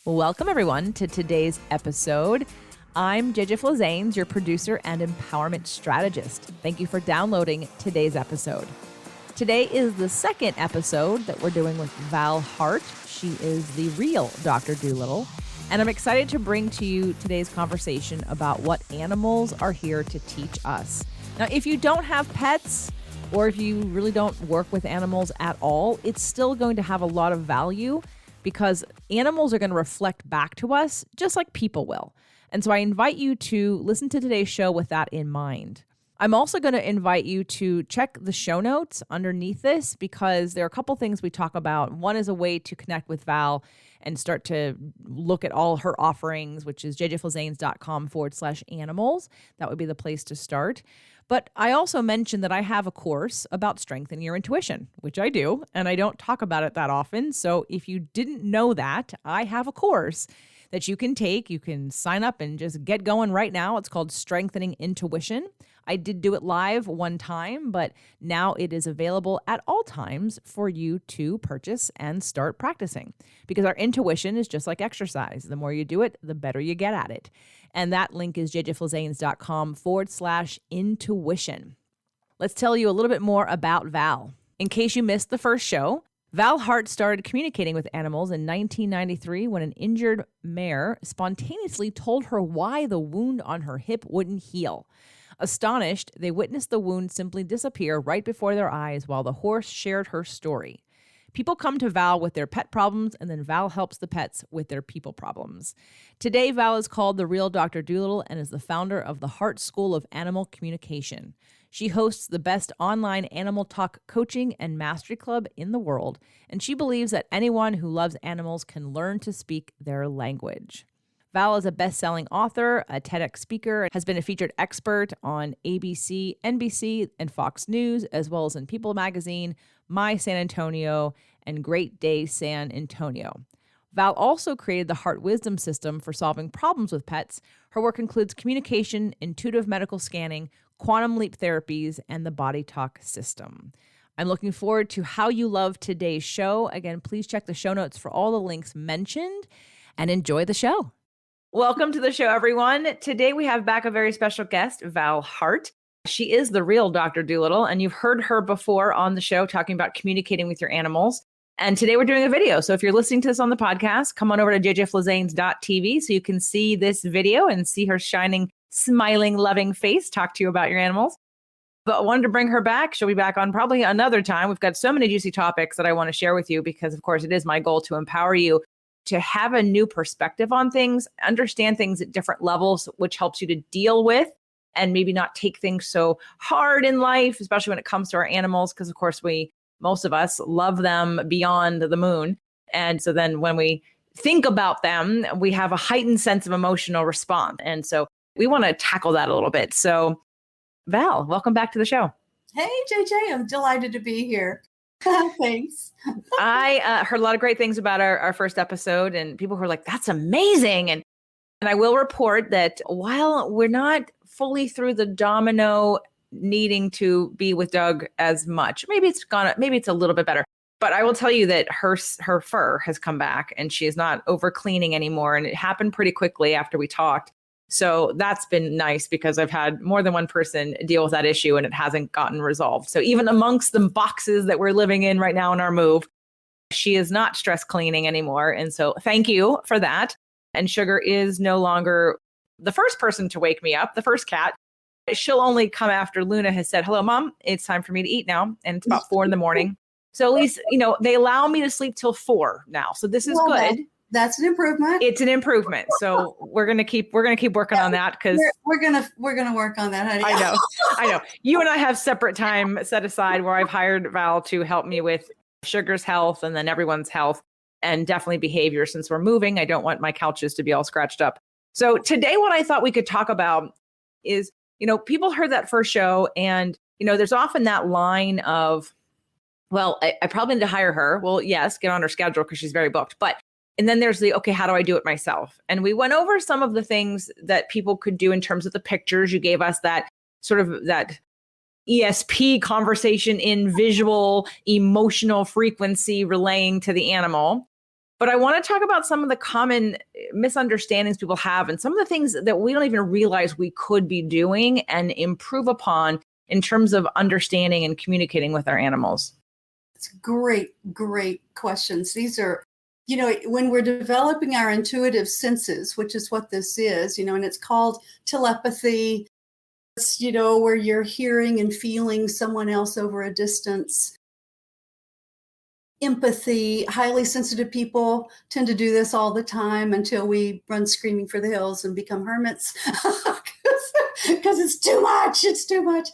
Welcome, everyone, to today's episode. I'm JJ Flazanes, your producer and empowerment strategist. Thank you for downloading today's episode. Today is the second episode that we're doing with Val Hart. She is the real Dr. Dolittle, and I'm excited to bring to you today's conversation about what animals are here to teach us. Now, if you don't have pets, or if you really don't work with animals at all, it's still going to have a lot of value because animals are going to reflect back to us just like people will. And so I invite you to listen to today's show with that in mind. I'm also going to invite you to check the show notes underneath this because there are a couple things we talk about. One is a way to connect with Val and start to look at all her offerings, which is jjflazanes.com/animals. That would be the place to start. But I also mentioned that I have a course about strengthening your intuition, which I do, and I don't talk about it that often. So if you didn't know that, I have a course that you can take. You can sign up and just get going right now. It's called Strengthening Intuition. I did do it live one time, but now it is available at all times for you to purchase and start practicing because our intuition is just like exercise. The more you do it, the better you get at it. And that link is jjflazanes.com/intuition. Let's tell you a little bit more about Val. In case you missed the first show, Val Hart started communicating with animals in 1993 when an injured mare spontaneously told her why the wound on her hip wouldn't heal. Astonished, they witnessed the wound simply disappear right before their eyes while the horse shared her story. People come to Val with their pet problems, and then Val helps the pets with their people problems. Today, Val is called the real Dr. Dolittle and is the founder of the Hart School of Animal Communication. She hosts the best online animal talk coaching and mastery club in the world, and she believes that anyone who loves animals can learn to speak their language. Val is a best-selling author, a TEDx speaker, has been a featured expert on ABC, NBC, and Fox News, as well as in People magazine, My San Antonio, and Great Day San Antonio. Val also created the Heart Wisdom System for solving problems with pets. Her work includes communication, intuitive medical scanning, quantum leap therapies, and the Body Talk system. I'm looking forward to how you love today's show. Again, please check the show notes for all the links mentioned and enjoy the show. Welcome to the show, everyone. Today we have back a very special guest, Val Hart. She is the real Dr. Dolittle, and you've heard her before on the show talking about communicating with your animals. And today we're doing a video. So if you're listening to this on the podcast, come on over to jjflazanes.tv so you can see this video and see her shining, smiling, loving face, talk to you about your animals. But I wanted to bring her back. She'll be back on probably another time. We've got so many juicy topics that I want to share with you because, of course, it is my goal to empower you to have a new perspective on things, understand things at different levels, which helps you to deal with and maybe not take things so hard in life, especially when it comes to our animals, because of course most of us love them beyond the moon. And so then when we think about them, we have a heightened sense of emotional response. And so we want to tackle that a little bit. So Val, welcome back to the show. Hey, JJ, I'm delighted to be here. Thanks. I heard a lot of great things about our first episode, and people were like, that's amazing. And I will report that while we're not fully through the domino needing to be with Doug as much, maybe it's a little bit better. But I will tell you that her fur has come back and she is not over cleaning anymore. And it happened pretty quickly after we talked. So that's been nice because I've had more than one person deal with that issue and it hasn't gotten resolved. So even amongst the boxes that we're living in right now in our move, she is not stress cleaning anymore. And so thank you for that. And Sugar is no longer the first person to wake me up, the first cat. She'll only come after Luna has said, hello, Mom, it's time for me to eat now. And it's about 4 a.m. So at least, they allow me to sleep till 4 now. So this is good. That's an improvement. It's an improvement. So we're gonna keep working on that because we're gonna work on that, honey. I know. You and I have separate time set aside where I've hired Val to help me with Sugar's health and then everyone's health and definitely behavior. Since we're moving, I don't want my couches to be all scratched up. So today, what I thought we could talk about is, people heard that first show, and there's often that line of, well, I probably need to hire her. Well, yes, get on her schedule because she's very booked, but. And then there's okay, how do I do it myself? And we went over some of the things that people could do in terms of the pictures. You gave us that sort of that ESP conversation in visual, emotional frequency relaying to the animal. But I want to talk about some of the common misunderstandings people have and some of the things that we don't even realize we could be doing and improve upon in terms of understanding and communicating with our animals. It's great questions. These are, when we're developing our intuitive senses, which is what this is, and it's called telepathy. It's, where you're hearing and feeling someone else over a distance. Empathy, highly sensitive people tend to do this all the time until we run screaming for the hills and become hermits because it's too much. It's too much.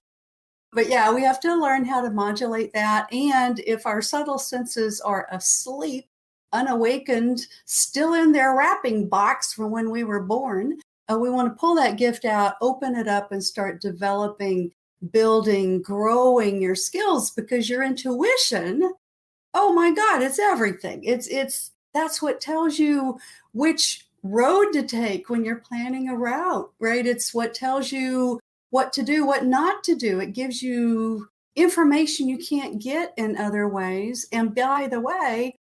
But yeah, we have to learn how to modulate that. And if our subtle senses are asleep, unawakened, still in their wrapping box from when we were born, we want to pull that gift out, open it up, and start developing, building, growing your skills, because your intuition, oh my God, it's everything. That's what tells you which road to take when you're planning a route, right? It's what tells you what to do, what not to do. It gives you information you can't get in other ways. And by the way,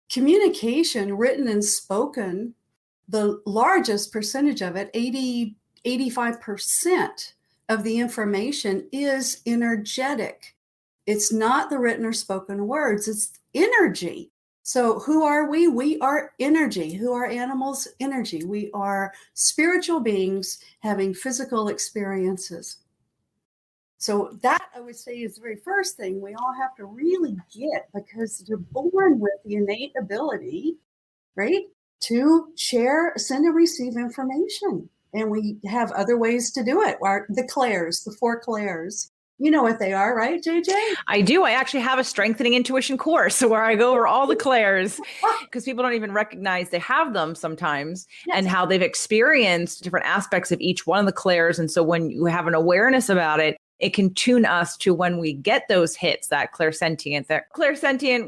communication, written and spoken, the largest percentage of it, 85% of the information is energetic. It's not the written or spoken words, it's energy. So who are we? We are energy. Who are animals? Energy. We are spiritual beings having physical experiences. So that, I would say, is the very first thing we all have to really get, because you're born with the innate ability, right, to share, send and receive information. And we have other ways to do it. The clairs, the 4 clairs. You know what they are, right, JJ? I do. I actually have a strengthening intuition course where I go over all the clairs, because people don't even recognize they have them sometimes. Yes. And how they've experienced different aspects of each one of the clairs. And so when you have an awareness about it, it can tune us to when we get those hits, that clairsentient,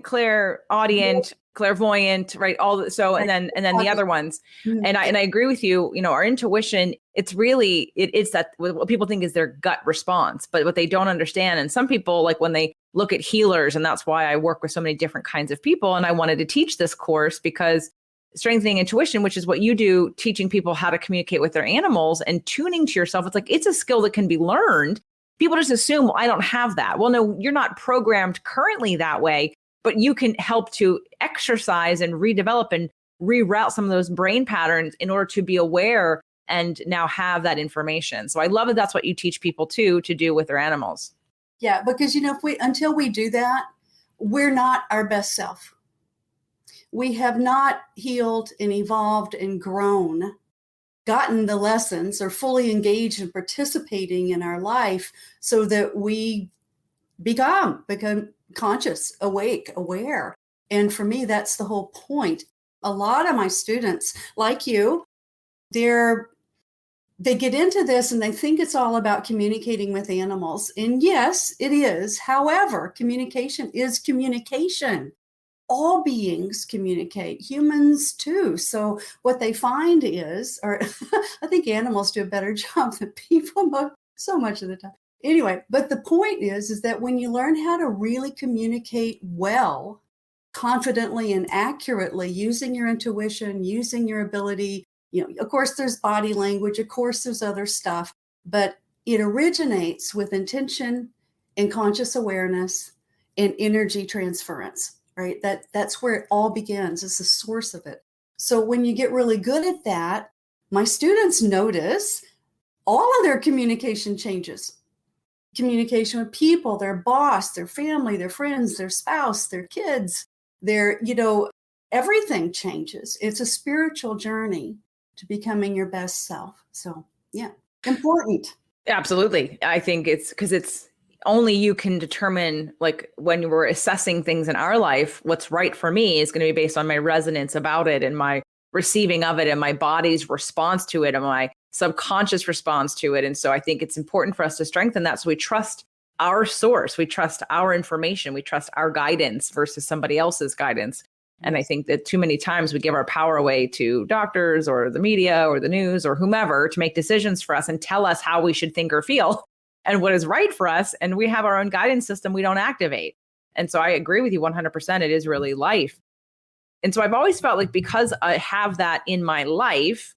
clairaudient, clairvoyant, right? And then the other ones. Mm-hmm. And I agree with you. Our intuition, it's that what people think is their gut response, but what they don't understand. And some people, like when they look at healers, and that's why I work with so many different kinds of people. And I wanted to teach this course because strengthening intuition, which is what you do, teaching people how to communicate with their animals and tuning to yourself. It's a skill that can be learned. People just assume, well, I don't have that. Well, no, you're not programmed currently that way, but you can help to exercise and redevelop and reroute some of those brain patterns in order to be aware and now have that information. So I love that that's what you teach people to do with their animals. Yeah, because, until we do that, we're not our best self. We have not healed and evolved and grown, gotten the lessons, or fully engaged and participating in our life so that we become conscious, awake, aware. And for me, that's the whole point. A lot of my students, like you, they get into this and they think it's all about communicating with animals. And yes, it is. However, communication is communication. All beings communicate, humans too. So what they find is, or I think animals do a better job than people so much of the time. Anyway, but the point is that when you learn how to really communicate well, confidently and accurately, using your intuition, using your ability, of course there's body language, of course there's other stuff, but it originates with intention and conscious awareness and energy transference. Right? That's where it all begins. It's the source of it. So when you get really good at that, my students notice all of their communication changes. Communication with people, their boss, their family, their friends, their spouse, their kids, everything changes. It's a spiritual journey to becoming your best self. So yeah, important. Absolutely. I think it's because it's only you can determine, like when we're assessing things in our life, what's right for me is going to be based on my resonance about it and my receiving of it and my body's response to it and my subconscious response to it. And so I think it's important for us to strengthen that. So we trust our source, we trust our information, we trust our guidance versus somebody else's guidance. And I think that too many times we give our power away to doctors or the media or the news or whomever to make decisions for us and tell us how we should think or feel and what is right for us. And we have our own guidance system we don't activate. And so I agree with you 100%. It is really life. And so I've always felt like because I have that in my life,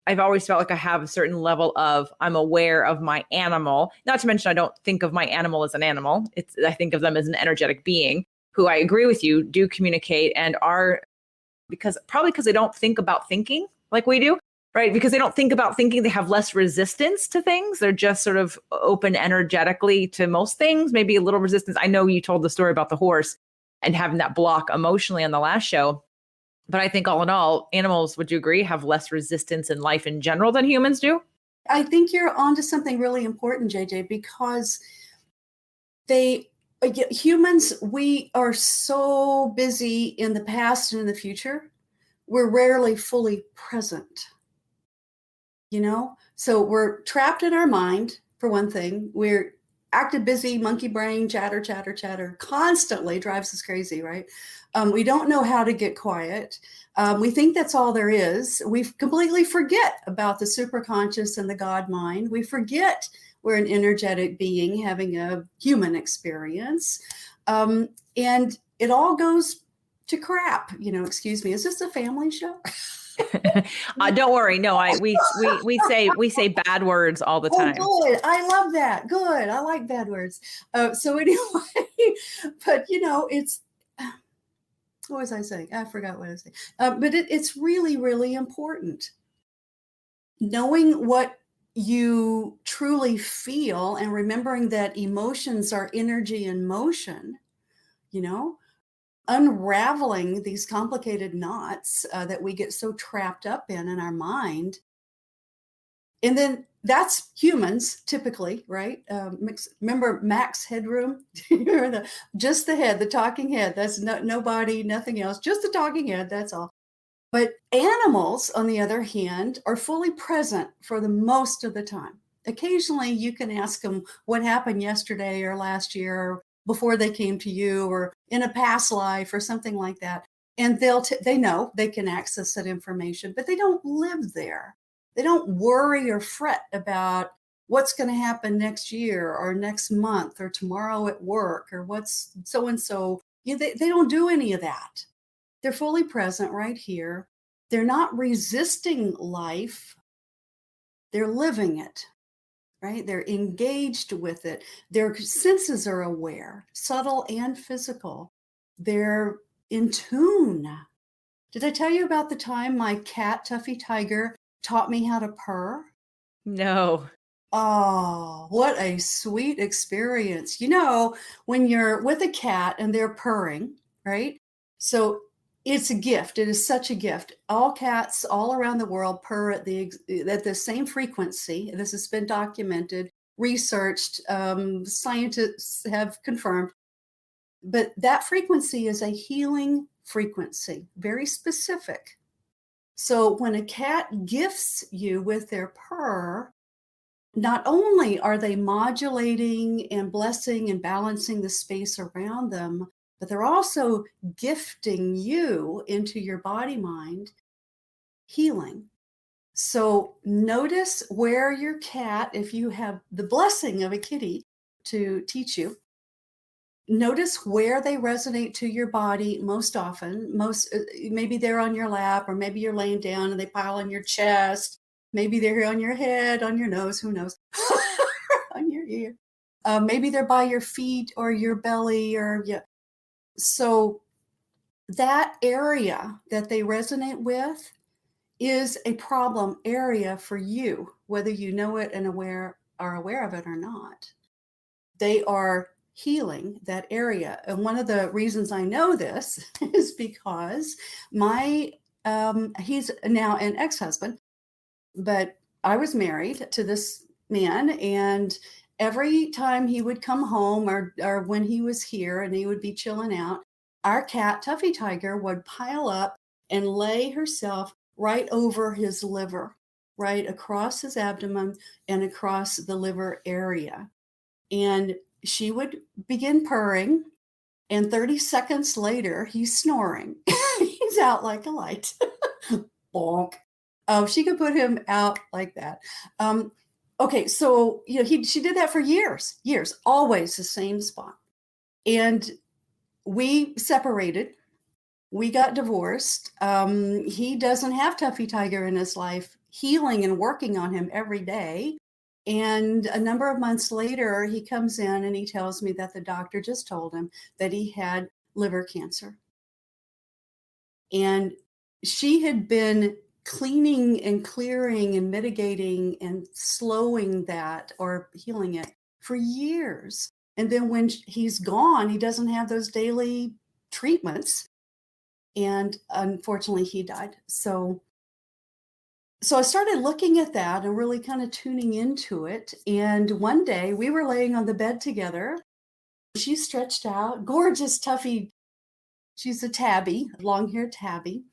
I've always felt like I have a certain level of I'm aware of my animal. Not to mention, I don't think of my animal as an animal. I think of them as an energetic being who I agree with you do communicate and are probably because they don't think about thinking like we do, right? Because they don't think about thinking, they have less resistance to things. They're just sort of open energetically to most things, maybe a little resistance. I know you told the story about the horse and having that block emotionally on the last show. But I think all in all, animals, would you agree, have less resistance in life in general than humans do? I think you're onto something really important, JJ, because humans, we are so busy in the past and in the future, we're rarely fully present. So we're trapped in our mind, for one thing. We're active, busy, monkey brain, chatter, chatter, chatter, constantly drives us crazy, right? We don't know how to get quiet. We think that's all there is. We completely forget about the superconscious and the God mind. We forget we're an energetic being having a human experience. And it all goes to crap, excuse me. Is this a family show? Don't worry. No, we say bad words all the time. Oh, good. I love that. Good. I like bad words. So anyway, but it's what was I saying? I forgot what I was saying. But it's really, really important knowing what you truly feel and remembering that emotions are energy in motion. Unraveling these complicated knots that we get so trapped up in our mind. And then that's humans typically, right? Remember Max Headroom? Just the head, the talking head. That's no body, nothing else, just the talking head. That's all. But animals, on the other hand, are fully present for the most of the time. Occasionally, you can ask them what happened yesterday or last year or before they came to you or in a past life or something like that. And they know they can access that information, but they don't live there. They don't worry or fret about what's going to happen next year or next month or tomorrow at work or what's so-and-so. They don't do any of that. They're fully present right here. They're not resisting life. They're living it, right? They're engaged with it. Their senses are aware, subtle and physical. They're in tune. Did I tell you about the time my cat, Tuffy Tiger, taught me how to purr? No. Oh, what a sweet experience. When you're with a cat and they're purring, right? So it's a gift. It is such a gift. All cats all around the world purr at the same frequency. This has been documented, researched, scientists have confirmed. But that frequency is a healing frequency, very specific. So when a cat gifts you with their purr, not only are they modulating and blessing and balancing the space around them, but they're also gifting you into your body mind healing. So notice where your cat, if you have the blessing of a kitty to teach you, notice where they resonate to your body most often. Maybe they're on your lap, or maybe you're laying down and they pile on your chest. Maybe they're on your head, on your nose, who knows, on your ear. Maybe they're by your feet or your belly, So that area that they resonate with is a problem area for you, whether you know it and are aware of it or not. They are healing that area. And one of the reasons I know this is because he's now an ex-husband, but I was married to this man, and every time he would come home or when he was here and he would be chilling out, our cat, Tuffy Tiger, would pile up and lay herself right over his liver, right across his abdomen and across the liver area. And she would begin purring, and 30 seconds later, he's snoring. He's out like a light. Bonk. She could put him out like that. Okay, so she did that for years, always the same spot. And we separated. We got divorced. He doesn't have Tuffy Tiger in his life, healing and working on him every day. And a number of months later, he comes in and he tells me that the doctor just told him that he had liver cancer. And she had been cleaning and clearing and mitigating and slowing that or healing it for years. And then when he's gone, he doesn't have those daily treatments. And unfortunately, he died. So I started looking at that and really kind of tuning into it. And one day we were laying on the bed together. She's stretched out, gorgeous, Tuffy. She's a tabby, long-haired tabby,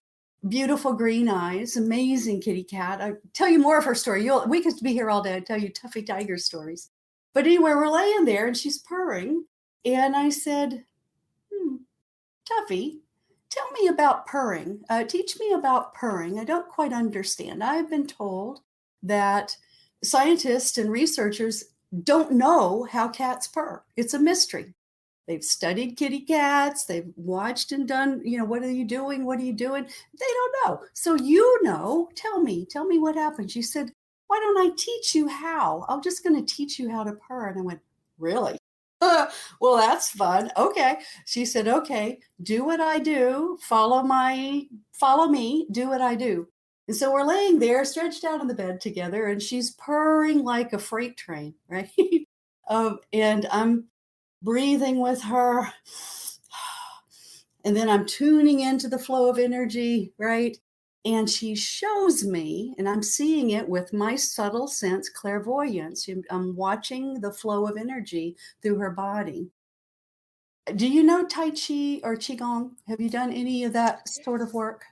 beautiful green eyes, amazing kitty cat. I tell you more of her story. We could be here all day. I'd tell you Tuffy Tiger stories. But anyway, we're laying there and she's purring. And I said, Tuffy, tell me about purring. Teach me about purring. I don't quite understand. I've been told that scientists and researchers don't know how cats purr. It's a mystery. They've studied kitty cats. They've watched and done, what are you doing? What are you doing? They don't know. So tell me what happened. She said, why don't I teach you how? I'm just going to teach you how to purr. And I went, really? Well, that's fun. Okay. She said, okay, do what I do. Follow me, do what I do. And so we're laying there stretched out on the bed together and she's purring like a freight train, right? And I'm breathing with her. And then I'm tuning into the flow of energy, right? And she shows me, and I'm seeing it with my subtle sense, clairvoyance. I'm watching the flow of energy through her body. Do you know Tai Chi or Qigong? Have you done any of that sort of work?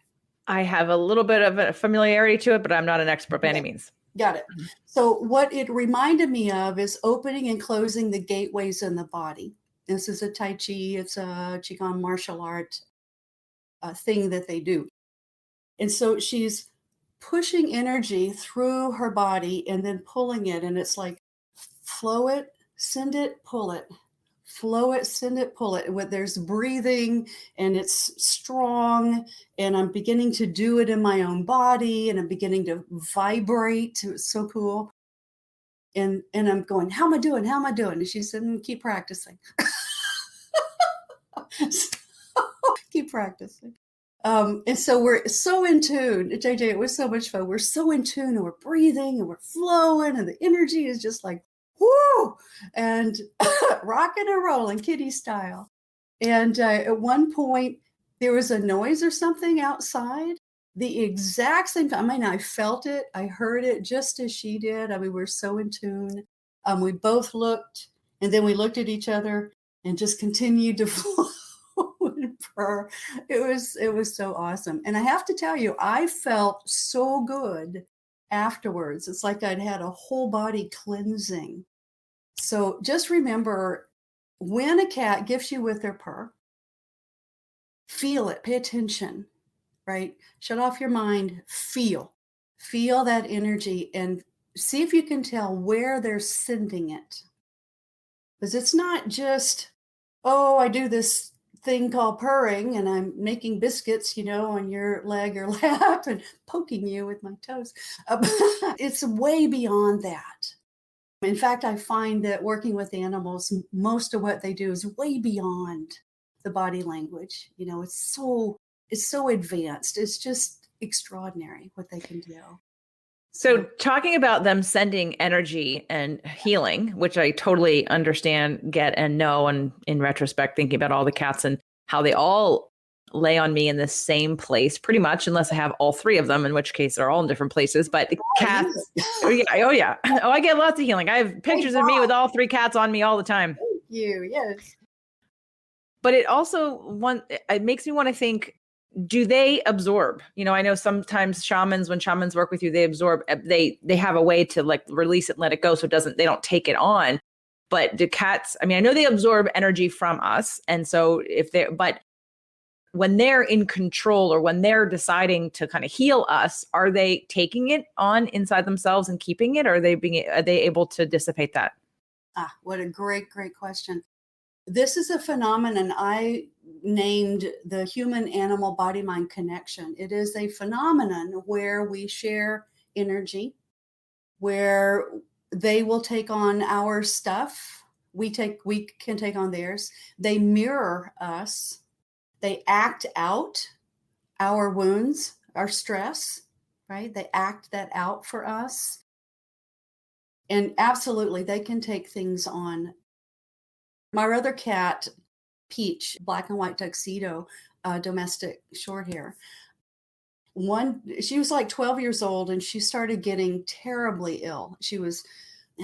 I have a little bit of a familiarity to it, but I'm not an expert by any means. Got it. So what it reminded me of is opening and closing the gateways in the body. This is a Tai Chi. It's a Qigong martial art thing that they do. And so she's pushing energy through her body and then pulling it. And it's like, flow it, send it, pull it. Flow it, send it, pull it. There's breathing and it's strong. And I'm beginning to do it in my own body and I'm beginning to vibrate. It's so cool. And I'm going, how am I doing? How am I doing? And she said, keep practicing. Keep practicing. And so we're so in tune. JJ, it was so much fun. We're so in tune and we're breathing and we're flowing and the energy is just like, whoo, and rocking and rolling kitty style. And at one point there was a noise or something outside. The exact same time. I mean, I felt it. I heard it just as she did. I mean, we're so in tune. We both looked and then we looked at each other and just continued to flow. It was so awesome. And I have to tell you, I felt so good afterwards. It's like I'd had a whole body cleansing. So just remember, when a cat gifts you with their purr, feel it, pay attention, right? Shut off your mind, feel that energy and see if you can tell where they're sending it. Because it's not just, oh, I do this thing called purring and I'm making biscuits, on your leg or lap and poking you with my toes. It's way beyond that. In fact, I find that working with animals, most of what they do is way beyond the body language. It's so advanced. It's just extraordinary what they can do. So talking about them sending energy and healing, which I totally understand, get, and know, and in retrospect, thinking about all the cats and how they all lay on me in the same place, pretty much, unless I have all three of them, in which case they're all in different places. But the cats, oh yeah. Oh, I get lots of healing. I have pictures of me with all three cats on me all the time. Thank you, yes. But it also, it makes me want to think, do they absorb? I know sometimes when shamans work with you, they absorb, they have a way to like release it and let it go. So they don't take it on. But do cats, I know they absorb energy from us. And so but when they're in control or when they're deciding to kind of heal us, are they taking it on inside themselves and keeping it? Or are they able to dissipate that? What a great, great question. This is a phenomenon I named the human animal body mind connection. It is a phenomenon where we share energy, where they will take on our stuff. We can take on theirs. They mirror us. They act out our wounds, our stress, right? They act that out for us. And absolutely, they can take things on. My other cat, Peach, black and white tuxedo, domestic short hair. She was like 12 years old and she started getting terribly ill. She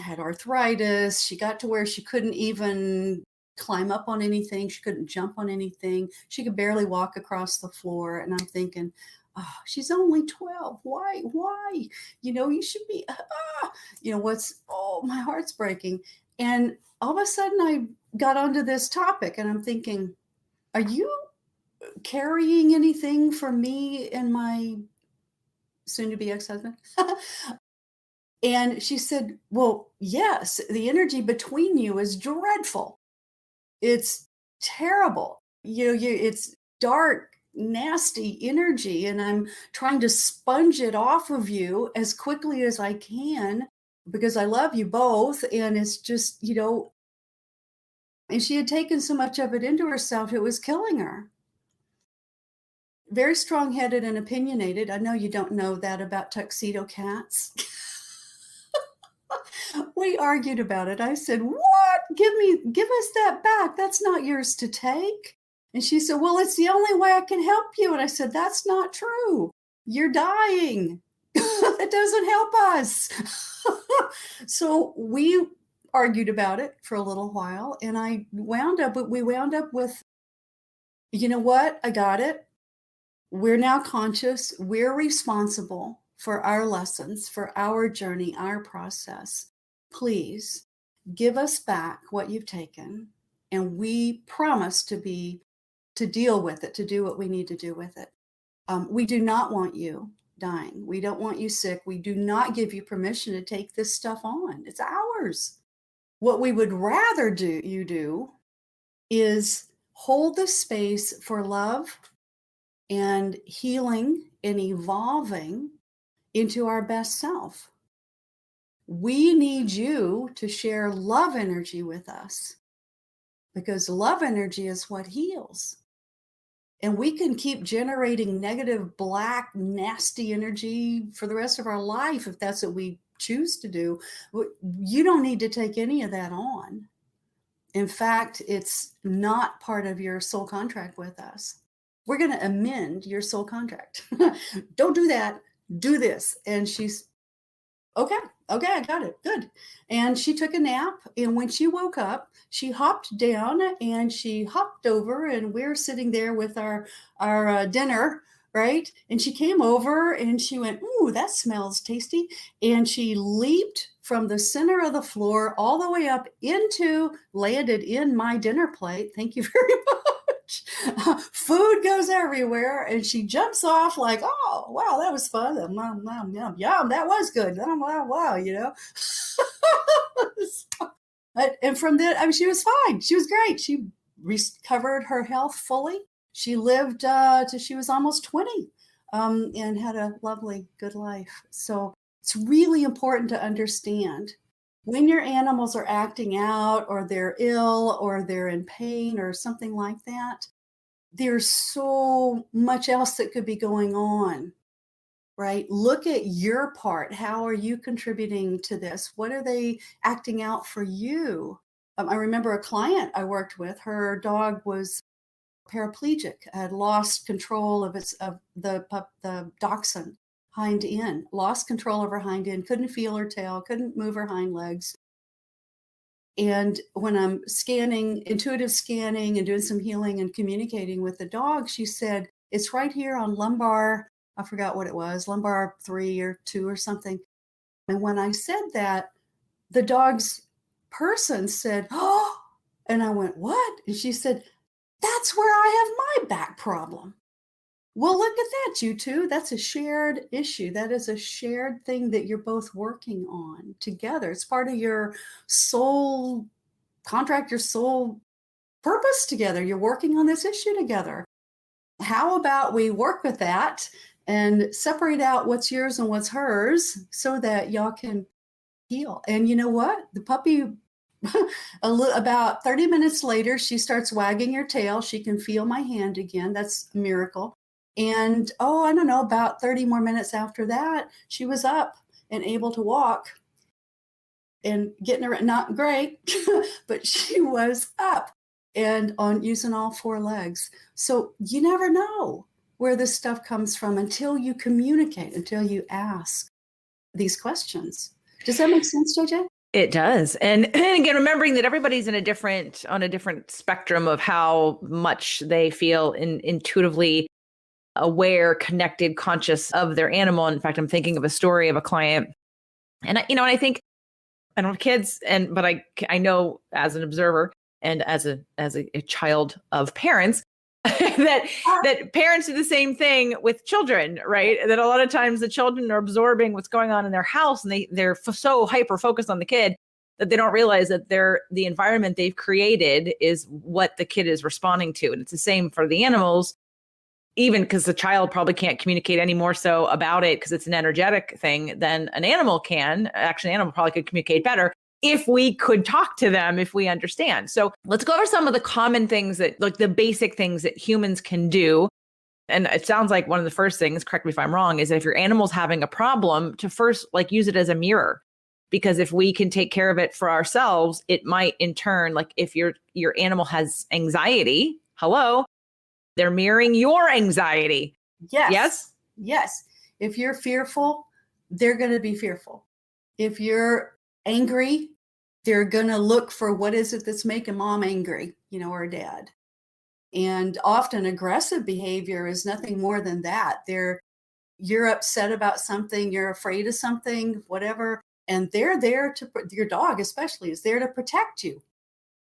had arthritis. She got to where she couldn't even climb up on anything. She couldn't jump on anything. She could barely walk across the floor. And I'm thinking, oh, she's only 12. Why? You should be, my heart's breaking. And all of a sudden I got onto this topic and I'm thinking, are you carrying anything for me and my soon-to-be ex-husband? And she said, well, yes, the energy between you is dreadful. It's terrible. It's dark, nasty energy, and I'm trying to sponge it off of you as quickly as I can because I love you both. And it's just, and she had taken so much of it into herself, it was killing her. Very strong-headed and opinionated. I know you don't know that about tuxedo cats. We argued about it. I said, what? Give us that back. That's not yours to take. And she said, well, it's the only way I can help you. And I said, that's not true. You're dying. That doesn't help us. So we argued about it for a little while. And we wound up with, you know what? I got it. We're now conscious. We're responsible for our lessons, for our journey, our process. Please give us back what you've taken. And we promise to deal with it, to do what we need to do with it. We do not want you dying. We don't want you sick. We do not give you permission to take this stuff on. It's ours. What we would rather you do is hold the space for love and healing and evolving into our best self. We need you to share love energy with us because love energy is what heals. And we can keep generating negative, black, nasty energy for the rest of our life if that's what we choose to do. You don't need to take any of that on. In fact, it's not part of your soul contract with us. We're going to amend your soul contract. Don't do that. Do this. And she's, okay, I got it. Good. And she took a nap. And when she woke up, she hopped down and she hopped over and we're sitting there with our dinner, right? And she came over and she went, ooh, that smells tasty. And she leaped from the center of the floor all the way up landed in my dinner plate. Thank you very much. Food goes everywhere. And she jumps off like, oh, wow, that was fun. Yum, that was good. Wow, And from then, she was fine. She was great. She recovered her health fully. She lived till she was almost 20 and had a lovely, good life. So it's really important to understand when your animals are acting out or they're ill or they're in pain or something like that, there's so much else that could be going on, right? Look at your part. How are you contributing to this? What are they acting out for you? I remember a client I worked with, her dog was paraplegic, had lost control of the dachshund hind end, lost control of her hind end, couldn't feel her tail, couldn't move her hind legs. And when I'm intuitive scanning and doing some healing and communicating with the dog, she said, it's right here on lumbar, I forgot what it was, lumbar 3 or 2 or something. And when I said that, the dog's person said, oh, and I went, what? And she said, that's where I have my back problem. Well, look at that, you two. That's a shared issue. That is a shared thing that you're both working on together. It's part of your soul contract, your soul purpose together. You're working on this issue together. How about we work with that and separate out what's yours and what's hers so that y'all can heal? And you know what? The puppy, about 30 minutes later, she starts wagging her tail. She can feel my hand again. That's a miracle. And I don't know, about 30 more minutes after that, she was up and able to walk and getting her, not great, but she was up and on using all four legs. So you never know where this stuff comes from until you communicate, until you ask these questions. Does that make sense, JJ? It does. And again, remembering that everybody's on a different spectrum of how much they feel intuitively aware, connected, conscious of their animal. In fact, I'm thinking of a story of a client, and I think I don't have kids, but I know as an observer and as a child of parents that parents do the same thing with children, right? That a lot of times the children are absorbing what's going on in their house, and they're so hyper focused on the kid that they don't realize that the environment they've created is what the kid is responding to. And it's the same for the animals, even because the child probably can't communicate any more so about it because it's an energetic thing than an animal can. Actually, an animal probably could communicate better if we could talk to them, if we understand. So let's go over some of the common things that, like the basic things that humans can do. And it sounds like one of the first things, correct me if I'm wrong, is that if your animal's having a problem, to first use it as a mirror. Because if we can take care of it for ourselves, it might in turn, like if your animal has anxiety, hello, they're mirroring your anxiety. Yes. Yes? Yes. If you're fearful, they're going to be fearful. If you're angry, they're going to look for what is it that's making mom angry, or dad. And often aggressive behavior is nothing more than that. You're upset about something, you're afraid of something, whatever, and they're there your dog especially is there to protect you.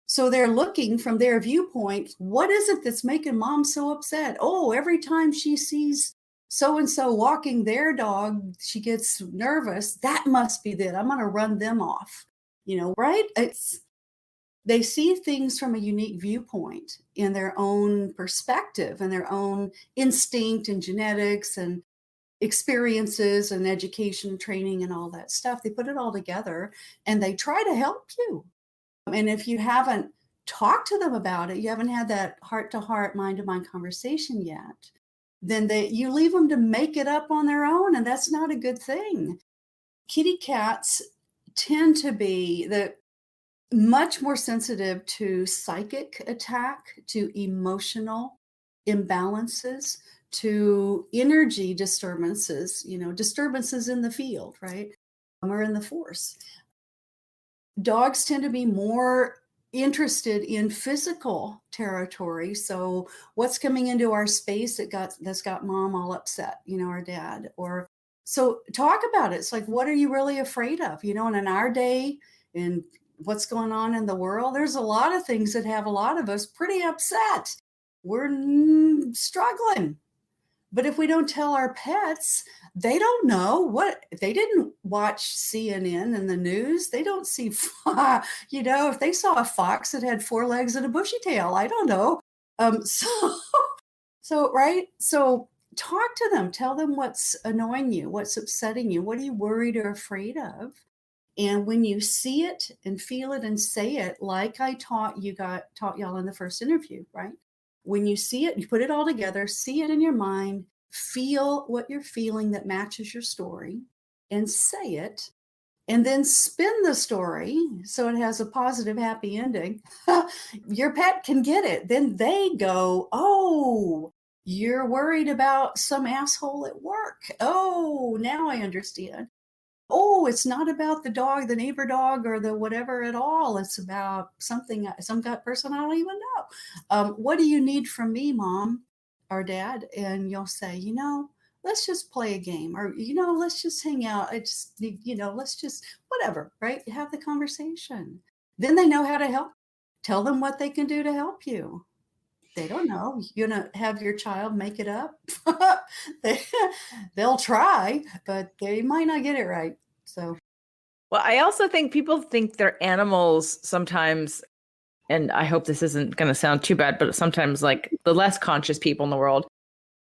So they're looking from their viewpoint, what is it that's making mom so upset? Oh, every time she sees so-and-so walking their dog, she gets nervous. That must be it. I'm going to run them off, right? They see things from a unique viewpoint in their own perspective and their own instinct and genetics and experiences and education, training, and all that stuff. They put it all together and they try to help you. And if you haven't talked to them about it, you haven't had that heart-to-heart, mind-to-mind conversation yet, then you leave them to make it up on their own, and that's not a good thing. Kitty cats tend to be much more sensitive to psychic attack, to emotional imbalances, to energy disturbances, disturbances in the field, right? Or in the force. Dogs tend to be more interested in physical territory. So what's coming into our space that's got mom all upset, or dad, so talk about it. It's like, what are you really afraid of? And in our day and what's going on in the world, there's a lot of things that have a lot of us pretty upset. We're struggling. But if we don't tell our pets, they don't know they didn't watch CNN and the news. They don't see, if they saw a fox that had four legs and a bushy tail, I don't know. Right. So talk to them, tell them what's annoying you, what's upsetting you, what are you worried or afraid of? And when you see it and feel it and say it, like I taught y'all in the first interview, right? When you see it, you put it all together, see it in your mind, feel what you're feeling that matches your story, and say it, and then spin the story so it has a positive, happy ending. Your pet can get it. Then they go, oh, you're worried about some asshole at work. Oh, now I understand. Oh, it's not about the dog, the neighbor dog, or the whatever at all. It's about some gut person I don't even know. What do you need from me, mom or dad? And you'll say, let's just play a game, or, let's just hang out. Let's just whatever, right? Have the conversation. Then they know how to help. Tell them what they can do to help you. They don't know. You're going to have your child make it up. They'll try, but they might not get it right. So, well, I also think people think their animals sometimes and I hope this isn't going to sound too bad, but sometimes like the less conscious people in the world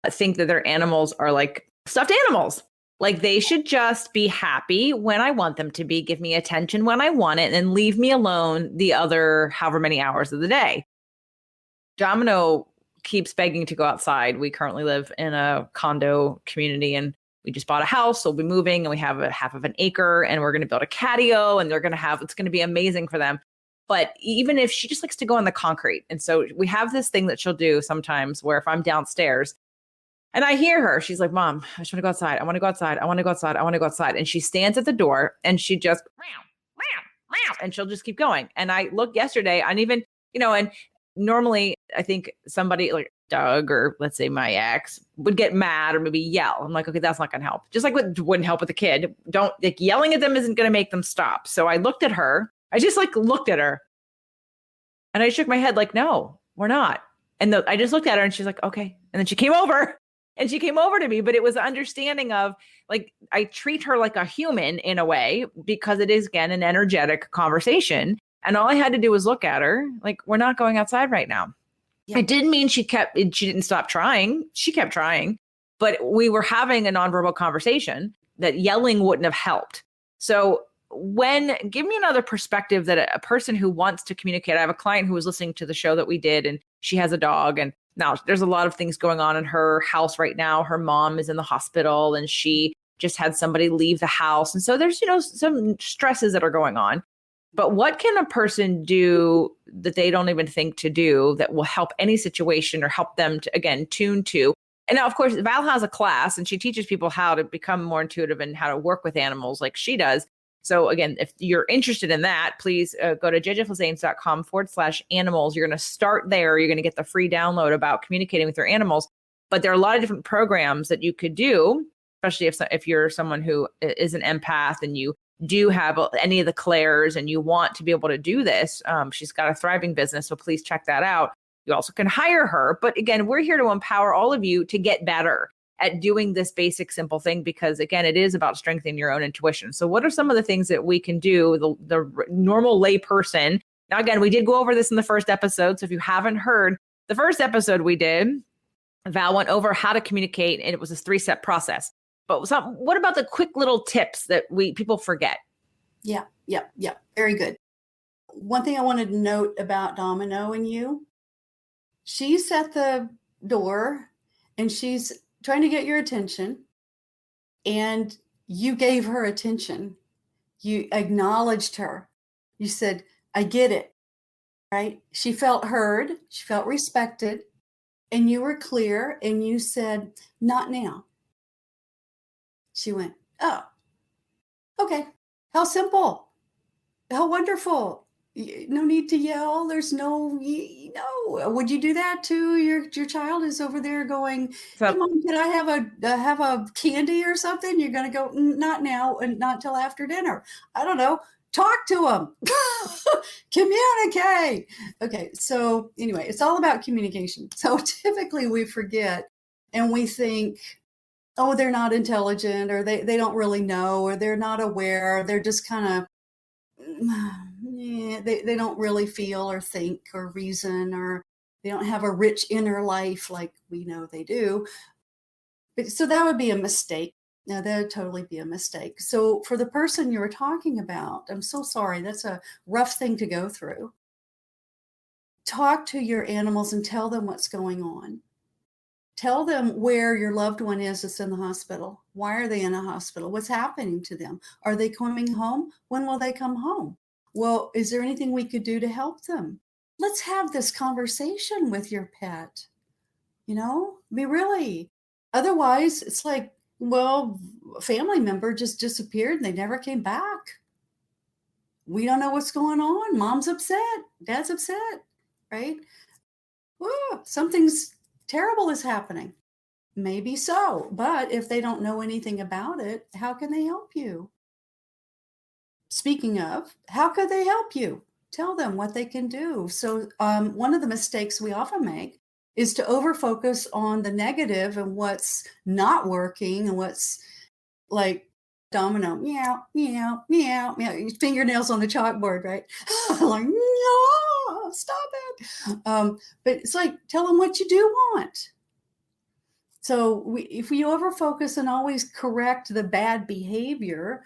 think that their animals are like stuffed animals. Like they should just be happy when I want them to be, give me attention when I want it, and leave me alone the other however many hours of the day. Domino keeps begging to go outside. We currently live in a condo community and we just bought a house. So we'll be moving and we have a half of an acre and we're going to build a catio and it's going to be amazing for them. But even if she just likes to go on the concrete. And so we have this thing that she'll do sometimes where if I'm downstairs and I hear her, she's like, Mom, I just want to go outside. I want to go outside. I want to go outside. I want to go outside. And she stands at the door and she just, and she'll just keep going. And I looked yesterday, and even, and normally I think somebody like Doug or let's say my ex would get mad or maybe yell. I'm like, okay, that's not going to help. Just like what wouldn't help with a kid. Don't like yelling at them isn't going to make them stop. So I looked at her. I just like looked at her and I shook my head like, no, we're not. And I just looked at her and she's like, okay. And then she came over to me, but it was an understanding of like, I treat her like a human in a way because it is again, an energetic conversation. And all I had to do was look at her like, we're not going outside right now. Yeah. It didn't mean she didn't stop trying. She kept trying, but we were having a nonverbal conversation that yelling wouldn't have helped. So give me another perspective that a person who wants to communicate. I have a client who was listening to the show that we did and she has a dog and now there's a lot of things going on in her house right now. Her mom is in the hospital and she just had somebody leave the house. And so there's, some stresses that are going on. But what can a person do that they don't even think to do that will help any situation or help them to, again, tune to? And now, of course, Val has a class and she teaches people how to become more intuitive and how to work with animals like she does. So again, if you're interested in that, please go to jjflazanes.com/animals. You're going to start there. You're going to get the free download about communicating with your animals. But there are a lot of different programs that you could do, especially if you're someone who is an empath and you do have any of the clairs and you want to be able to do this. She's got a thriving business, so please check that out. You also can hire her. But again, we're here to empower all of you to get better at doing this basic, simple thing, because again, it is about strengthening your own intuition. So what are some of the things that we can do, the normal lay person? Now, again, we did go over this in the first episode. So if you haven't heard the first episode we did, Val went over how to communicate and it was a 3-step process. But what about the quick little tips that people forget? Yeah. Very good. One thing I wanted to note about Domino and you, she's at the door and she's trying to get your attention and you gave her attention. You acknowledged her. You said, I get it, right? She felt heard. She felt respected. And you were clear and you said, not now. She went, oh, okay. How simple. How wonderful. No need to yell. There's no. Would you do that too? Your child is over there going, hey, Mom, can I have a candy or something? You're going to go, not now and not till after dinner. I don't know. Talk to them. Communicate. Okay. So anyway, it's all about communication. So typically we forget and we think, oh, they're not intelligent or they don't really know or they're not aware. They're just kind of, they don't really feel or think or reason or they don't have a rich inner life like we know they do. But, so that would be a mistake. Now, that would totally be a mistake. So for the person you were talking about, I'm so sorry. That's a rough thing to go through. Talk to your animals and tell them what's going on. Tell them where your loved one is that's in the hospital. Why are they in a hospital? What's happening to them? Are they coming home? When will they come home? Well, is there anything we could do to help them? Let's have this conversation with your pet. Really. Otherwise, it's like, well, a family member just disappeared and they never came back. We don't know what's going on. Mom's upset. Dad's upset, right? Whoa, something's terrible is happening. Maybe so, but if they don't know anything about it, how can they help you? Speaking of, how could they help you? Tell them what they can do. So one of the mistakes we often make is to overfocus on the negative and what's not working and what's like domino, meow, meow, meow, meow, fingernails on the chalkboard, right? Like, no, stop it. But it's like, tell them what you do want. So if we over focus and always correct the bad behavior,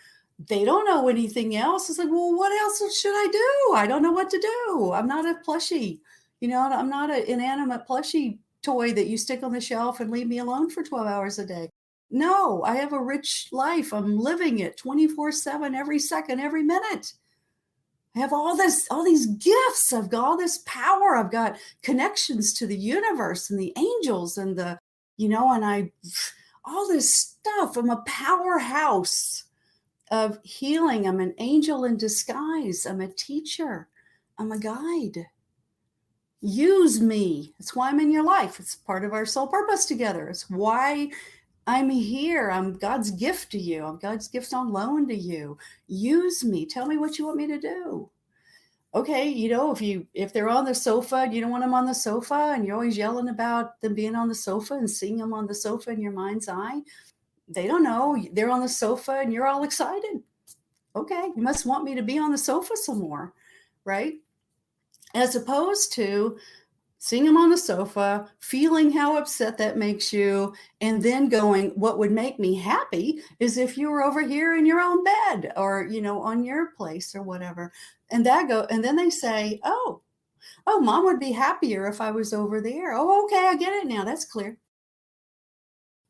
they don't know anything else. It's like, well, what else should I do? I don't know what to do. I'm not a plushie. I'm not an inanimate plushie toy that you stick on the shelf and leave me alone for 12 hours a day. No, I have a rich life. I'm living it 24/7, every second, every minute. I have all these gifts. I've got all this power. I've got connections to the universe and the angels and all this stuff. I'm a powerhouse of healing. I'm an angel in disguise. I'm a teacher. I'm a guide. Use me. That's why I'm in your life. It's part of our soul purpose together. It's why I'm here. I'm God's gift to you. I'm God's gift on loan to you. Use me. Tell me what you want me to do. Okay, if they're on the sofa, you don't want them on the sofa, and you're always yelling about them being on the sofa and seeing them on the sofa in your mind's eye. They don't know. They're on the sofa and you're all excited. Okay, you must want me to be on the sofa some more, right? As opposed to seeing them on the sofa, feeling how upset that makes you, and then going, what would make me happy is if you were over here in your own bed or, on your place or whatever. And then they say, oh, mom would be happier if I was over there. Oh, okay, I get it now. That's clear.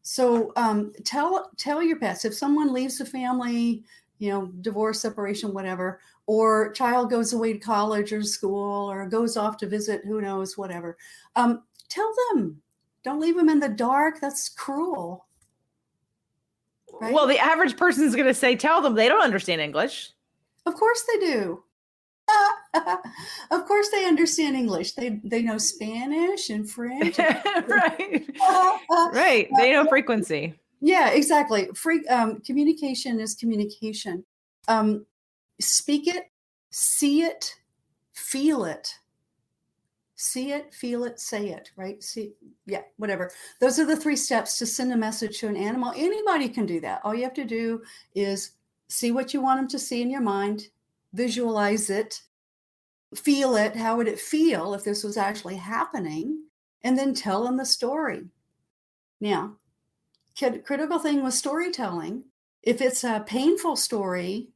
So tell your pets, if someone leaves the family, divorce, separation, whatever, or child goes away to college or school or goes off to visit, who knows, whatever. Tell them, don't leave them in the dark. That's cruel. Right? Well, the average person is going to say, tell them. They don't understand English. Of course they do. Of course they understand English. They know Spanish and French. Right. Right. They know frequency. Yeah, exactly. Communication is communication. Speak it, see it, feel it. See it, feel it, say it, right? Whatever. Those are the 3 steps to send a message to an animal. Anybody can do that. All you have to do is see what you want them to see in your mind, visualize it, feel it. How would it feel if this was actually happening? And then tell them the story. Now, critical thing with storytelling, if it's a painful story,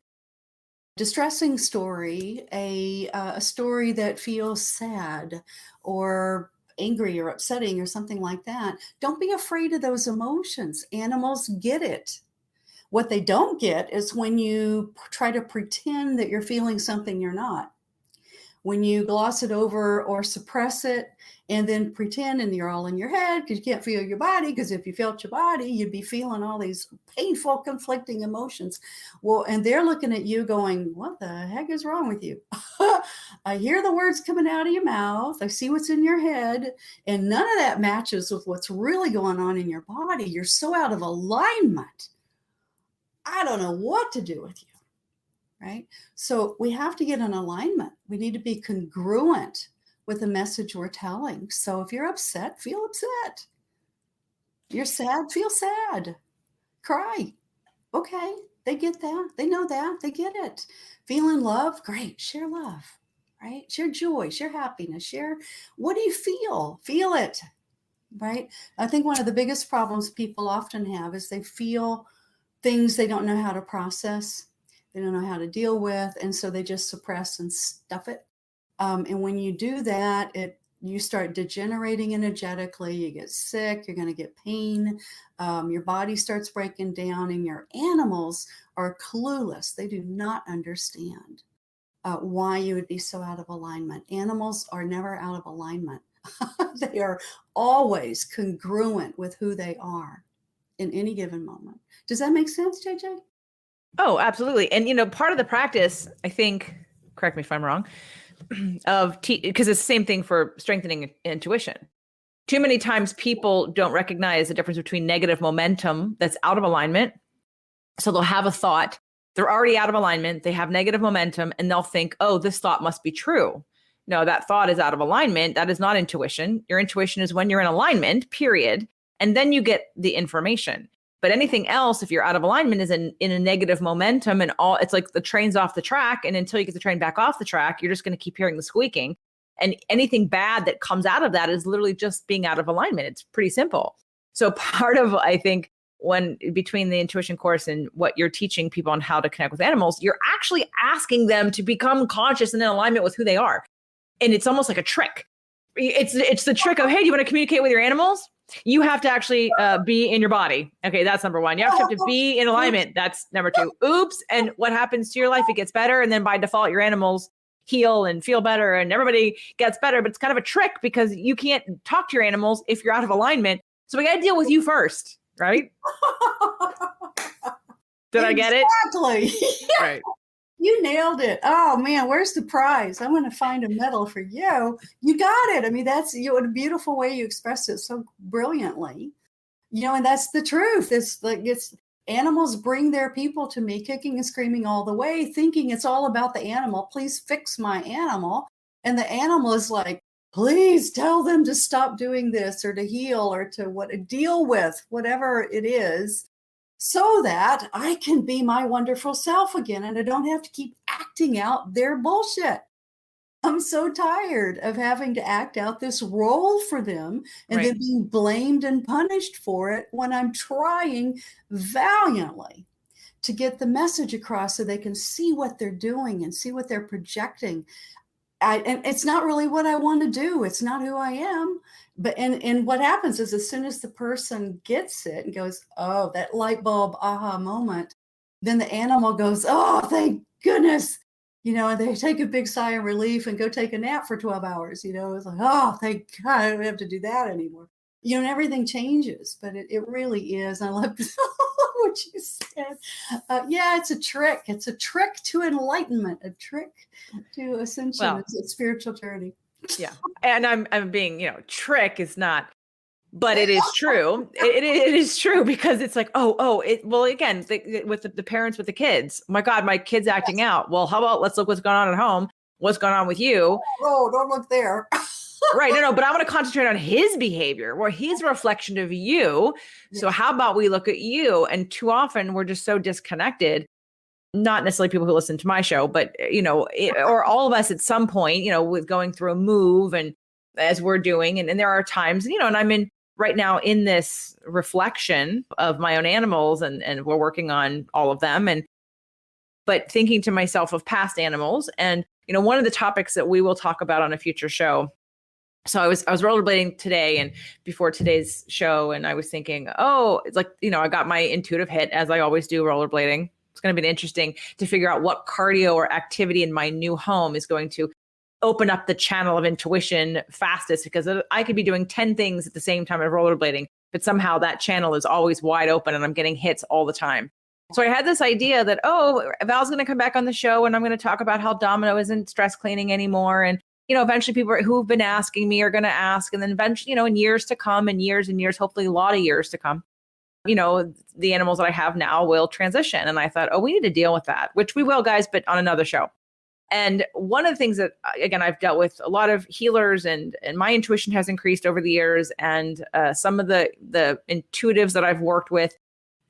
distressing story, a story that feels sad or angry or upsetting or something like that, don't be afraid of those emotions. Animals get it. What they don't get is when you try to pretend that you're feeling something you're not. When you gloss it over or suppress it and then pretend and you're all in your head because you can't feel your body, because if you felt your body, you'd be feeling all these painful, conflicting emotions. Well, and they're looking at you going, what the heck is wrong with you? I hear the words coming out of your mouth. I see what's in your head. And none of that matches with what's really going on in your body. You're so out of alignment. I don't know what to do with you. Right? So we have to get an alignment. We need to be congruent with the message we're telling. So if you're upset, feel upset. You're sad, feel sad. Cry. Okay, they get that. They know that. They get it. Feeling love, great. Share love, right? Share joy, share happiness, share what do you feel? Feel it, right? I think one of the biggest problems people often have is they feel things they don't know how to process. They don't know how to deal with. And so they just suppress and stuff it. And when you do that, you start degenerating energetically. You get sick. You're going to get pain. Your body starts breaking down, and your animals are clueless. They do not understand why you would be so out of alignment. Animals are never out of alignment. They are always congruent with who they are in any given moment. Does that make sense, JJ? Oh, absolutely. And, part of the practice, I think, correct me if I'm wrong, because it's the same thing for strengthening intuition. Too many times people don't recognize the difference between negative momentum that's out of alignment. So they'll have a thought, they're already out of alignment, they have negative momentum, and they'll think, oh, this thought must be true. No, that thought is out of alignment. That is not intuition. Your intuition is when you're in alignment, period. And then you get the information. But anything else, if you're out of alignment, is in a negative momentum, and it's like the train's off the track. And until you get the train back off the track, you're just going to keep hearing the squeaking. And anything bad that comes out of that is literally just being out of alignment. It's pretty simple. So part of, I think, when between the intuition course and what you're teaching people on how to connect with animals, you're actually asking them to become conscious and in alignment with who they are. And it's almost like a trick. It's the trick of, hey, do you want to communicate with your animals? You have to actually be in your body. Okay, that's number one. You have to be in alignment. That's number two. Oops. And what happens to your life? It gets better. And then by default, your animals heal and feel better and everybody gets better. But it's kind of a trick because you can't talk to your animals if you're out of alignment. So we got to deal with you first, right? Did I get it? Exactly. Right. You nailed it. Oh man, where's the prize? I want to find a medal for you. You got it. I mean, that's what a beautiful way you expressed it so brilliantly. And that's the truth. It's animals bring their people to me kicking and screaming all the way, thinking it's all about the animal. Please fix my animal. And the animal is like, please tell them to stop doing this or to heal or to deal with whatever it is, so that I can be my wonderful self again and I don't have to keep acting out their bullshit. I'm so tired of having to act out this role for them and then being blamed and punished for it when I'm trying valiantly to get the message across so they can see what they're doing and see what they're projecting. And it's not really what I want to do. It's not who I am. But and what happens is as soon as the person gets it and goes, oh, that light bulb aha moment, then the animal goes, oh, thank goodness. And they take a big sigh of relief and go take a nap for 12 hours. It's like, oh, thank God, I don't have to do that anymore. And everything changes, but it really is. I love what you said. Yeah, it's a trick. It's a trick to enlightenment, a trick to ascension. Well, it's a spiritual journey. Yeah. And I'm being, trick is not, but it is true. It is true because it's like, well, again, with the parents with the kids, my God, my kid's acting out. Well, how about let's look what's going on at home. What's going on with you? Oh, don't look there. Right. No, but I want to concentrate on his behavior or he's a reflection of you. So how about we look at you? And too often we're just so disconnected. Not necessarily people who listen to my show, but, or all of us at some point, with going through a move and as we're doing. And there are times, and I'm right now in this reflection of my own animals and we're working on all of them. But thinking to myself of past animals and, one of the topics that we will talk about on a future show. So I was rollerblading today and before today's show, and I was thinking, it's like, I got my intuitive hit as I always do rollerblading. It's going to be interesting to figure out what cardio or activity in my new home is going to open up the channel of intuition fastest, because I could be doing 10 things at the same time of rollerblading, but somehow that channel is always wide open and I'm getting hits all the time. So I had this idea that, Val's going to come back on the show and I'm going to talk about how Domino isn't stress cleaning anymore. And, eventually people who've been asking me are going to ask. And then eventually, in years to come and years, hopefully a lot of years to come, the animals that I have now will transition. And I thought, we need to deal with that, which we will, guys, but on another show. And one of the things that, again, I've dealt with a lot of healers and my intuition has increased over the years. And some of the intuitives that I've worked with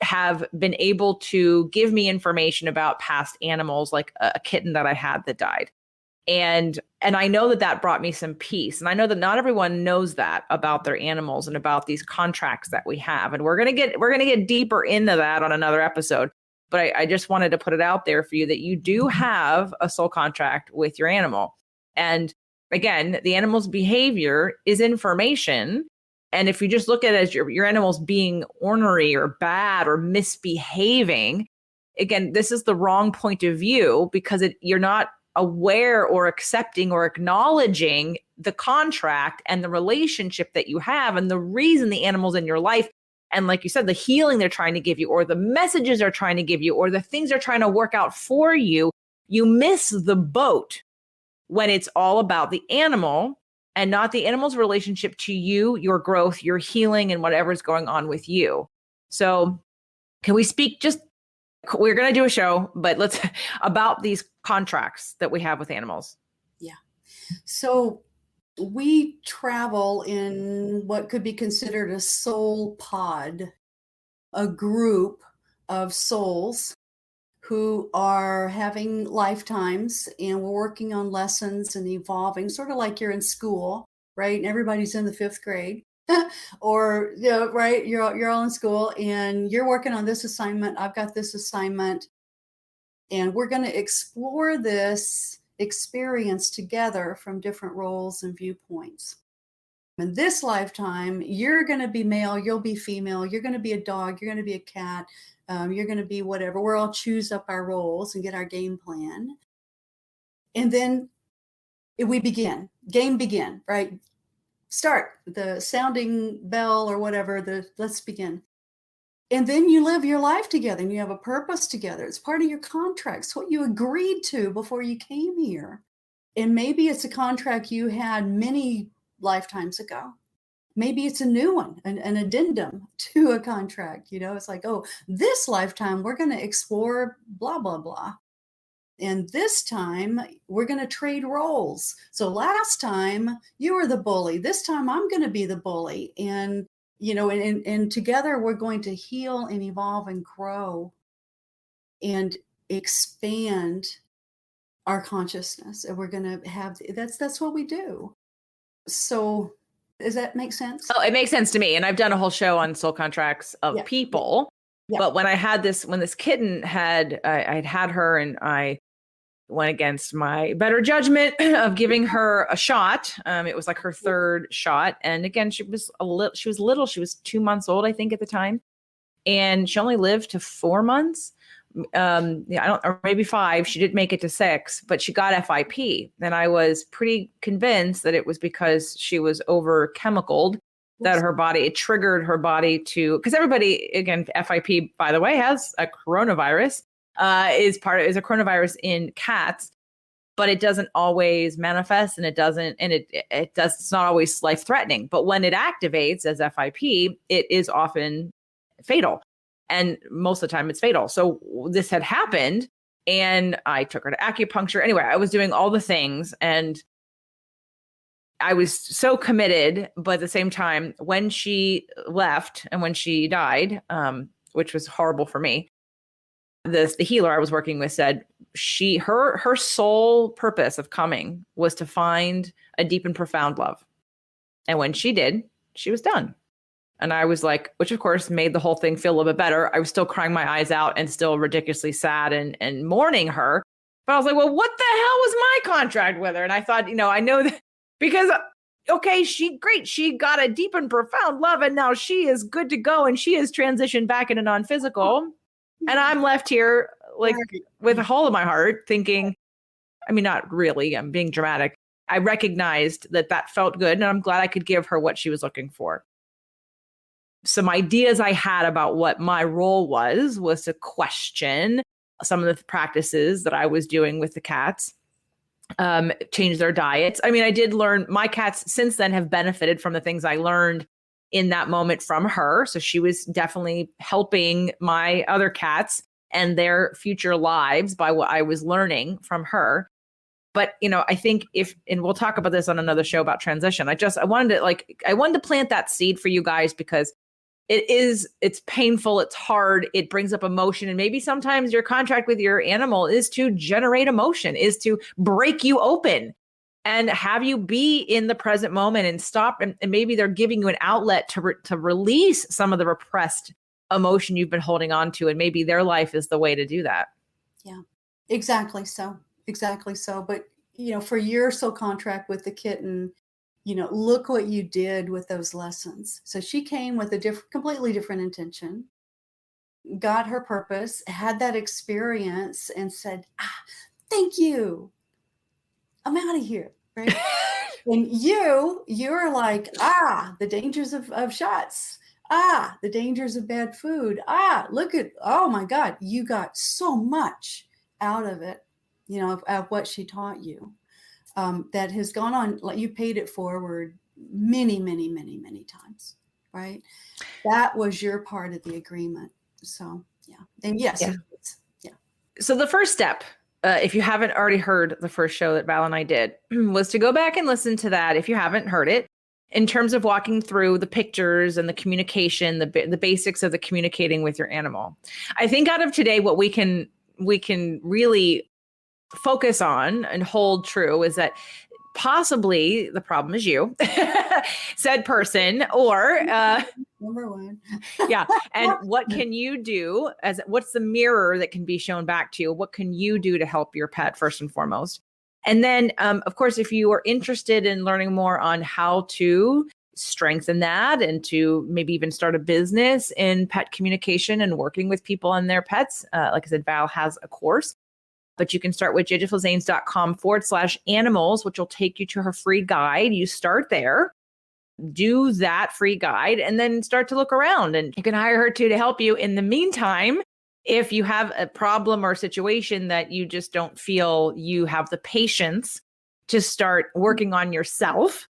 have been able to give me information about past animals, like a kitten that I had that died. And I know that brought me some peace. And I know that not everyone knows that about their animals and about these contracts that we have. And we're going to get deeper into that on another episode. But I just wanted to put it out there for you that you do have a soul contract with your animal. And again, the animal's behavior is information. And if you just look at it as your animal's being ornery or bad or misbehaving, again, this is the wrong point of view because you're not aware or accepting or acknowledging the contract and the relationship that you have and the reason the animal's in your life. And like you said, the healing they're trying to give you or the messages they're trying to give you or the things they're trying to work out for you, you miss the boat when it's all about the animal and not the animal's relationship to you, your growth, your healing, and whatever's going on with you. So can we speak we're going to do a show, but let's about these contracts that we have with animals. Yeah. So we travel in what could be considered a soul pod, a group of souls who are having lifetimes, and we're working on lessons and evolving, sort of like you're in school, right? And everybody's in the 5th grade. Or, right, you're all in school and you're working on this assignment. I've got this assignment, and we're going to explore this experience together from different roles and viewpoints. In this lifetime, you're going to be male, you'll be female, you're going to be a dog, you're going to be a cat, you're going to be whatever. We'll all choose up our roles and get our game plan. And then we begin, game begin, right? Start the sounding bell or whatever, let's begin. And then you live your life together and you have a purpose together. It's part of your contract. It's what you agreed to before you came here. And maybe it's a contract you had many lifetimes ago. Maybe it's a new one, an addendum to a contract. It's like, oh, this lifetime we're going to explore blah, blah, blah. And this time we're going to trade roles. So last time you were the bully. This time I'm going to be the bully. And, and together we're going to heal and evolve and grow and expand our consciousness. And we're going to have, that's what we do. So does that make sense? Oh, it makes sense to me. And I've done a whole show on soul contracts of people. Yeah. But when this kitten I'd had her, and I went against my better judgment of giving her a shot. It was like her 3rd shot. And again, she was little. She was 2 months old, I think, at the time. And she only lived to 4 months. Or maybe 5. She didn't make it to 6, but she got FIP. And I was pretty convinced that it was because she was over chemicaled, that it triggered her body to, because everybody, again, FIP, by the way, has a coronavirus, is a coronavirus in cats, but it doesn't always manifest, and it's not always life threatening. But when it activates as FIP, it is often fatal. And most of the time it's fatal. So this had happened, and I took her to acupuncture. Anyway, I was doing all the things, and I was so committed. But at the same time, when she left and when she died, which was horrible for me, the healer I was working with said her sole purpose of coming was to find a deep and profound love. And when she did, she was done. And I was like, which of course made the whole thing feel a little bit better. I was still crying my eyes out and still ridiculously sad and mourning her. But I was like, well, what the hell was my contract with her? And I thought, I know that because, okay, she got a deep and profound love, and now she is good to go, and she has transitioned back into non-physical. And I'm left here like with a hole in my heart thinking, I mean, not really, I'm being dramatic. I recognized that felt good, and I'm glad I could give her what she was looking for. Some ideas I had about what my role was to question some of the practices that I was doing with the cats, change their diets. I mean, I did learn, my cats since then have benefited from the things I learned in that moment from her. So she was definitely helping my other cats and their future lives by what I was learning from her. But, I think and we'll talk about this on another show about transition. I wanted to plant that seed for you guys, because it's painful. It's hard. It brings up emotion. And maybe sometimes your contract with your animal is to generate emotion, is to break you open and have you be in the present moment and stop. And maybe they're giving you an outlet to release some of the repressed emotion you've been holding on to. And maybe their life is the way to do that. Yeah, exactly so. Exactly so. But, for your soul contract with the kitten, look what you did with those lessons. So she came with a completely different intention, got her purpose, had that experience, and said, thank you. I'm out of here, right? And you're like, the dangers of shots. The dangers of bad food. Oh my God, you got so much out of it, of what she taught you. That has gone on, like you paid it forward many, many, many, many times, right? That was your part of the agreement. So, yeah. And yes. Yeah. So the first step, if you haven't already heard the first show that Val and I did, was to go back and listen to that if you haven't heard it, in terms of walking through the pictures and the communication, the basics of the communicating with your animal. I think out of today, what we can we can really focus on and hold true is that possibly the problem is you, said person, or number one. yeah. And what can you do what's the mirror that can be shown back to you? What can you do to help your pet first and foremost? And then, of course, if you are interested in learning more on how to strengthen that and to maybe even start a business in pet communication and working with people and their pets, like I said, Val has a course. But you can start with jjflizanes.com/animals, which will take you to her free guide. You start there, do that free guide, and then start to look around. And you can hire her too to help you. In the meantime, if you have a problem or situation that you just don't feel you have the patience to start working on yourself,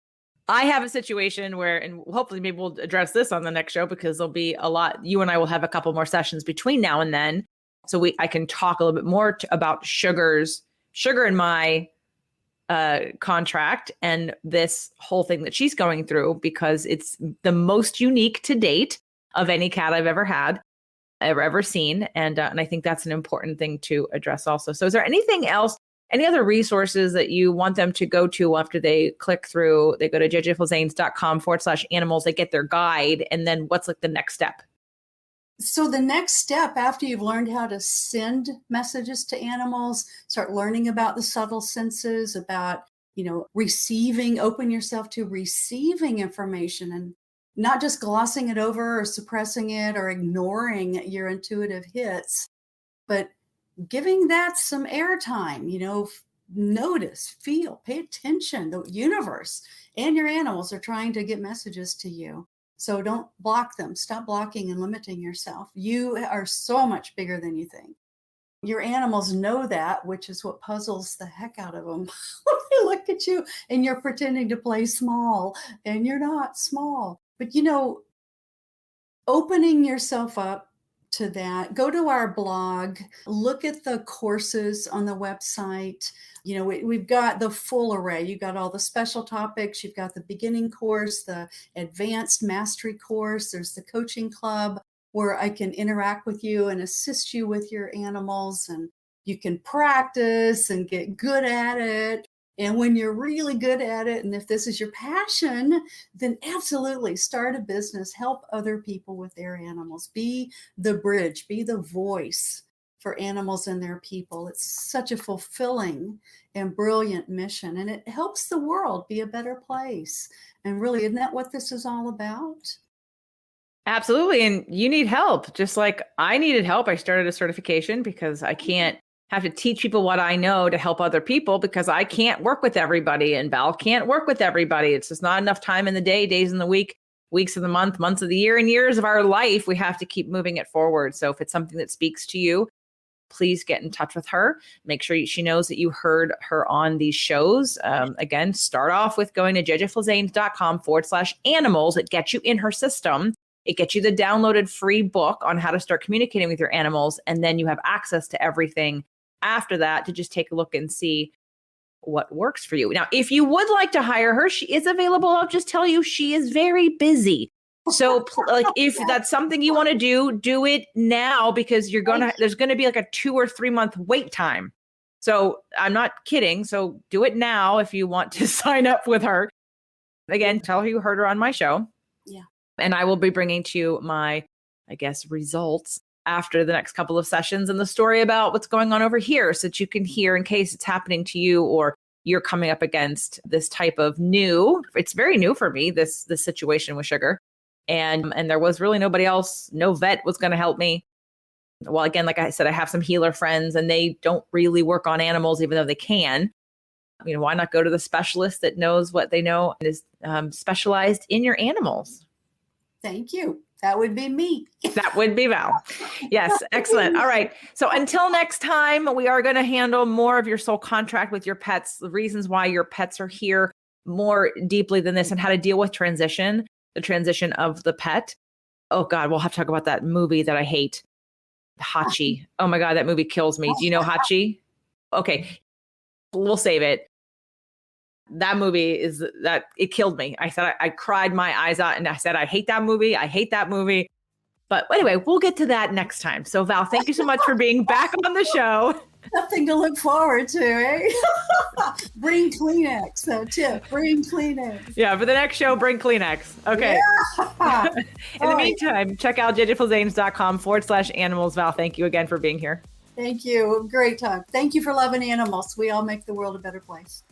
I have a situation where, and hopefully maybe we'll address this on the next show because there'll be a lot, you and I will have a couple more sessions between now and then. So I can talk a little bit more about Sugar in my contract and this whole thing that she's going through, because it's the most unique to date of any cat I've ever had, ever seen. And I think that's an important thing to address also. So is there anything else, any other resources that you want them to go to after they click through, they go to jjflizanes.com/animals, they get their guide, and then what's like the next step? So the next step, after you've learned how to send messages to animals, start learning about the subtle senses, about, receiving, open yourself to receiving information and not just glossing it over or suppressing it or ignoring your intuitive hits, but giving that some airtime, notice, feel, pay attention. The universe and your animals are trying to get messages to you. So don't block them. Stop blocking and limiting yourself. You are so much bigger than you think. Your animals know that, which is what puzzles the heck out of them. They look at you and you're pretending to play small, and you're not small. But, opening yourself up to that, go to our blog, look at the courses on the website. We've got the full array. You've got all the special topics. You've got the beginning course, the advanced mastery course. There's the coaching club where I can interact with you and assist you with your animals, and you can practice and get good at it. And when you're really good at it, and if this is your passion, then absolutely start a business, help other people with their animals, be the bridge, be the voice for animals and their people. It's such a fulfilling and brilliant mission, and it helps the world be a better place. And really, isn't that what this is all about? Absolutely. And you need help, just like I needed help. I started a certification because I can't have to teach people what I know to help other people, because I can't work with everybody, and Val can't work with everybody. It's just not enough time in the day, days in the week, weeks of the month, months of the year, and years of our life. We have to keep moving it forward. So if it's something that speaks to you, please get in touch with her. Make sure she knows that you heard her on these shows. Again, start off with going to jjflizanes.com/animals. It gets you in her system. It gets you the downloaded free book on how to start communicating with your animals. And then you have access to everything after that to just take a look and see what works for you. Now, if you would like to hire her, she is available. I'll just tell you, she is very busy. So if that's something you want to do it now, because there's going to be like a 2 or 3 month wait time. So I'm not kidding. So do it now if you want to sign up with her. Again, tell her you heard her on my show. Yeah. And I will be bringing to you my, results after the next couple of sessions, and the story about what's going on over here, so that you can hear in case it's happening to you or you're coming up against this type of it's very new for me, this situation with Sugar. And there was really nobody else, no vet was going to help me. Well, again, like I said, I have some healer friends and they don't really work on animals, even though they can. Why not go to the specialist that knows what they know and is specialized in your animals? Thank you. That would be me. That would be Val. Yes. Excellent. All right. So until next time, we are going to handle more of your soul contract with your pets, the reasons why your pets are here more deeply than this, and how to deal with the transition of the pet. Oh God, we'll have to talk about that movie that I hate. Hachi. Oh my God, that movie kills me. Do you know Hachi? Okay. We'll save it. That movie it killed me. I cried my eyes out and I said, I hate that movie. I hate that movie. But anyway, we'll get to that next time. So Val, thank you so much for being back on the show. Nothing to look forward to, eh? Bring Kleenex. So tip, bring Kleenex. Yeah, for the next show, bring Kleenex. Okay. Yeah. In the meantime, check out jjflazanes.com/animals. Val, thank you again for being here. Thank you. Great time. Thank you for loving animals. We all make the world a better place.